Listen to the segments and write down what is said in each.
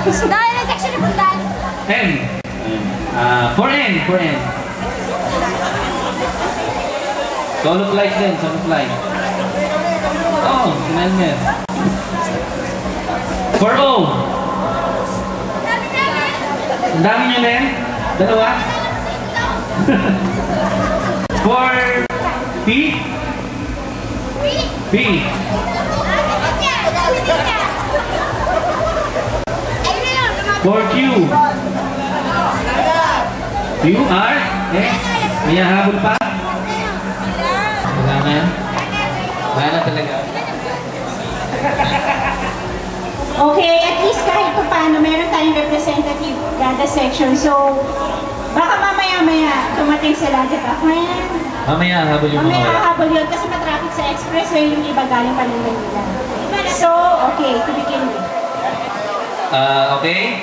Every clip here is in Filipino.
Dahil na section ni Pundan. M. For N. Solo flight din, solo flight. Oh, sinalmer. For O. Ang dami nyo din? Dalawa? For P. P. For Q. Q, R, S. May hahabol pa? Wala na yan? Wala na talaga. Okay, at least kahit pa paano, meron tayong representative kada section. So, baka mamaya-maya tumating sila, di ba, friend? Mamaya habol yung mga wala. Mamaya habol yun kasi matraffic sa expressway yung iba galing pa ng Manila. So, okay, to begin with. Okay,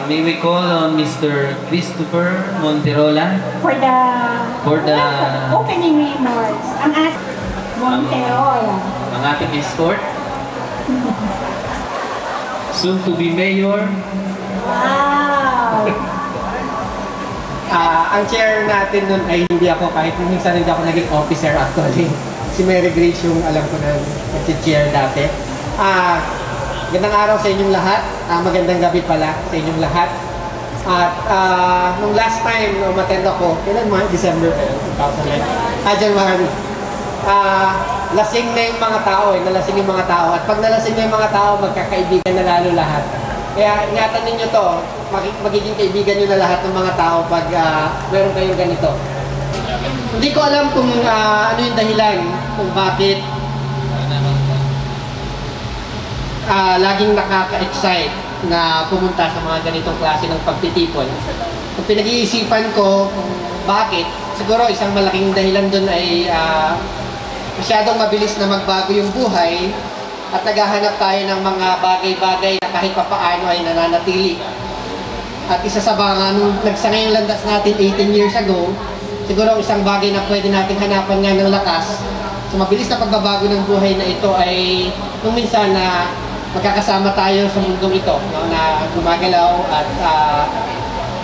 may we call on Mr. Christopher Monterola For the opening remarks. Ang Monterola. Ang ating escort. Soon to be mayor. Wow! Ang chair natin nun ay hindi ako, kahit minsan hindi ako naging officer actually. Si Mary Grace yung alam ko na nag-chair dati. Magandang araw sa inyong lahat. Magandang gabi pala sa inyong lahat. At nung last time umattend ako, kailan mo? December 2009. January. Lasing na yung mga tao nalasing yung mga tao. At pag nalasing na yung mga tao, magkakaibigan na lalo lahat. Kaya ingatan ninyo to, magiging kaibigan nyo na lahat ng mga tao pag meron kayong ganito. Hindi ko alam kung ano yung dahilan, kung bakit laging nakaka-excite na pumunta sa mga ganitong klase ng pagtitipon. Kung pinag-iisipan ko kung bakit, siguro isang malaking dahilan doon ay masyadong mabilis na magbago yung buhay at naghahanap tayo ng mga bagay-bagay na kahit papaano ay nananatili. At isa sa mga nagsangay yung landas natin 18 years ago, siguro isang bagay na pwede natin hanapan nga ng lakas. So mabilis na pagbabago ng buhay na ito ay nung minsan na magkakasama tayo sa mundong ito, no, na gumagalaw at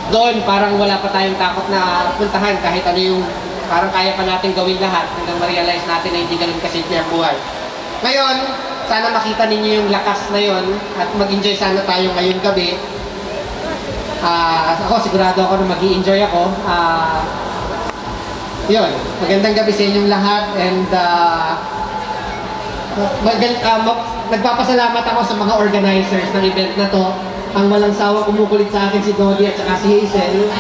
doon parang wala pa tayong takot na puntahan kahit ano yung parang kaya pa natin gawin lahat hanggang ma-realize natin na hindi ganun kasimple ang buhay. Ngayon, sana makita ninyo yung lakas na yon at mag-enjoy sana tayo ngayong gabi. Ako, sigurado ako na mag-i-enjoy ako. Yun, magandang gabi sa inyong lahat and nagpapasalamat ako sa mga organizers ng event na to. Ang walang sawa kumukulit sa akin si Dodi at saka si Hazel.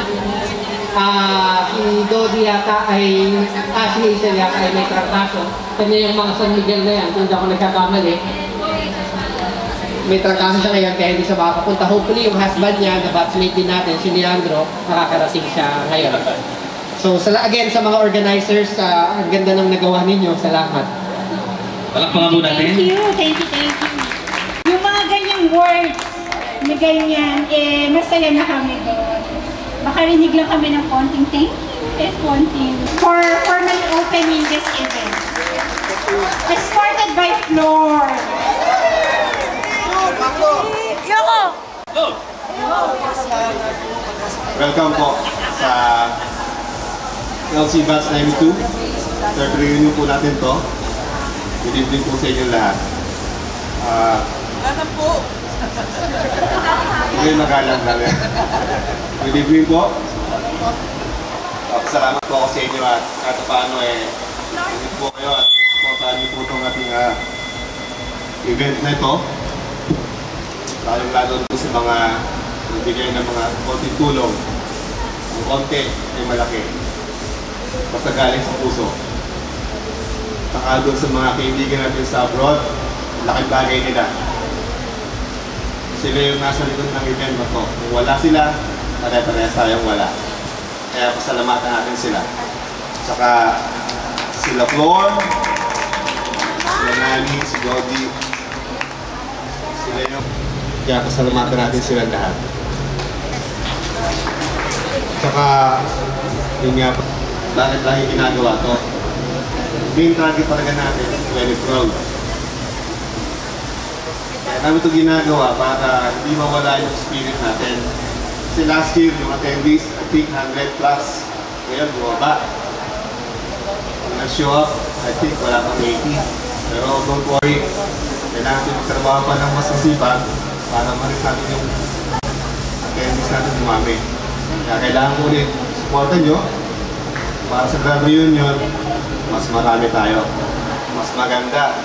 Si Dodi yata ay, si Hazel yata ay may trangkaso. Kanya yung mga San Miguel na yan, kung hindi ako nagkakamali. May trangkaso siya ngayon kaya hindi siya makapunta. Hopefully yung husband niya, na batchmate din natin, si Leandro, makakarating siya ngayon. So again, sa mga organizers, ang ganda ng nagawa ninyo. Salamat. Palakpakan po natin. Thank you. Yung mga ganyang words na ganyan, masaya na kami doon. Makarinig lang kami ng konting thank you, konting for formally opening this event. Escorted by Flor. Yoko! Welcome po sa LC Batch 92. Third reunion po natin to. Good evening po sa inyong lahat. po! Hindi magalang lang yan. Good evening po. Salamat po ako sa inyo at kahit paano hindi po kayo at supportahan niyo po itong ating event na ito. Lalo po sa mga nagbigay ng mga konting tulong. Ang konti ay malaki. Basta galing sa puso. Saka doon sa mga kaibigan natin sa abroad, laking bagay nila. Sila yung nasa likod ng event na to. Kung wala sila, pare-parehas tayong wala. Kaya pasalamatan natin sila. Saka sila Flor, sila Nani, si Dodi, sila yung... Kaya pasalamatan natin sila lahat. Saka, yun nga, bakit lagi ginagawa to? Main target talaga natin, very proud. Kaya Kaya namin ito ginagawa para hindi mawala yung spirit natin. Kasi last year, yung attendees, I think 100 plus. Ngayon, bumaba. Kung nag-show up, I think wala pang 80. Pero don't worry, kailangan natin magtrabaho pa ng mas masipag para maris natin yung attendees natin dumami. Kaya kailangan ko ulit supportan nyo para sa Grand Reunion, mas marami tayo. Mas maganda.